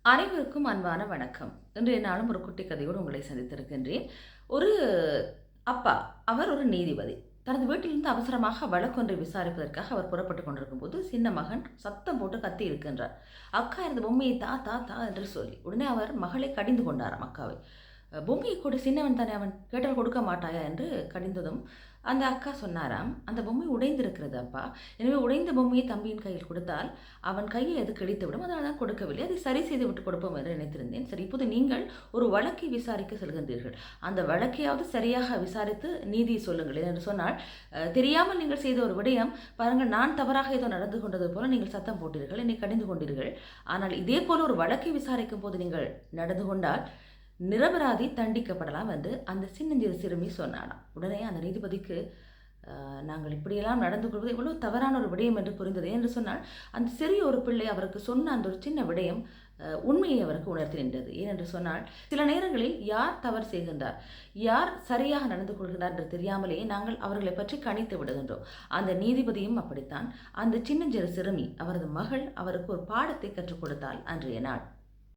அனைவருக்கும் அன்பான வணக்கம். இன்றைய நாளும் ஒரு குட்டி கதையோடு உங்களை சந்தித்திருக்கின்றேன். ஒரு அப்பா, அவர் ஒரு நீதிபதி. தனது வீட்டிலிருந்து அவசரமாக வழக்கொன்றை விசாரிப்பதற்காக அவர் புறப்பட்டுக் கொண்டிருக்கும்போது, சின்ன மகன் சத்தம் போட்டு கத்தி இருக்கின்றார். அக்கா எனது பொம்மையை தா தா தா என்று சொல்லி. உடனே அவர் மகளை கடிந்து கொண்டாராம் அக்காவை. பொம்மையை கொடு, சின்னவன் தானே அவன், கேட்டால் கொடுக்க மாட்டாயா என்று கடிந்ததும் அந்த அக்கா சொன்னாராம், அந்த பொம்மை உடைந்திருக்கிறது அப்பா. எனவே உடைந்த பொம்மையை தம்பியின் கையில் கொடுத்தால் அவன் கையை அது கிழித்துவிடும், அதனால் தான் கொடுக்கவில்லை. அதை சரி செய்து விட்டு கொடுப்போம் என்று நினைத்திருந்தேன். சரி, இப்போது நீங்கள் ஒரு வழக்கை விசாரிக்க செல்கின்றீர்கள். அந்த வழக்கையாவது சரியாக விசாரித்து நீதியை சொல்லுங்கள் என்று சொன்னால், தெரியாமல் நீங்கள் செய்த ஒரு விடயம், பாருங்கள், நான் தவறாக ஏதோ நடந்து கொண்டது போல நீங்கள் சத்தம் போட்டீர்கள், என்னை கடிந்து கொண்டீர்கள். ஆனால் இதே போல ஒரு வழக்கை விசாரிக்கும் போது நீங்கள் நடந்து கொண்டால் நிரபராதி தண்டிக்கப்படலாம் என்று அந்த சின்னஞ்சிறு சிறுமி சொன்னானாம். உடனே அந்த நீதிபதிக்கு, நாங்கள் இப்படியெல்லாம் நடந்து கொள்வது எவ்வளோ தவறான ஒரு விடயம் என்று புரிந்தது. என்று சொன்னால் அந்த சிறிய ஒரு பிள்ளை அவருக்கு சொன்ன அந்த ஒரு சின்ன விடயம் உண்மையை அவருக்கு உணர்த்தி நின்றது. ஏனென்று சொன்னால், சில நேரங்களில் யார் தவறு செய்கின்றார், யார் சரியாக நடந்து கொள்கிறார் என்று தெரியாமலே நாங்கள் அவர்களை பற்றி கணித்து விடுகின்றோம். அந்த நீதிபதியும் அப்படித்தான். அந்த சின்னஞ்சிறு சிறுமி, அவரது மகள் அவருக்கு ஒரு பாடத்தை கற்றுக் கொடுத்தாள் அன்றைய நாள்.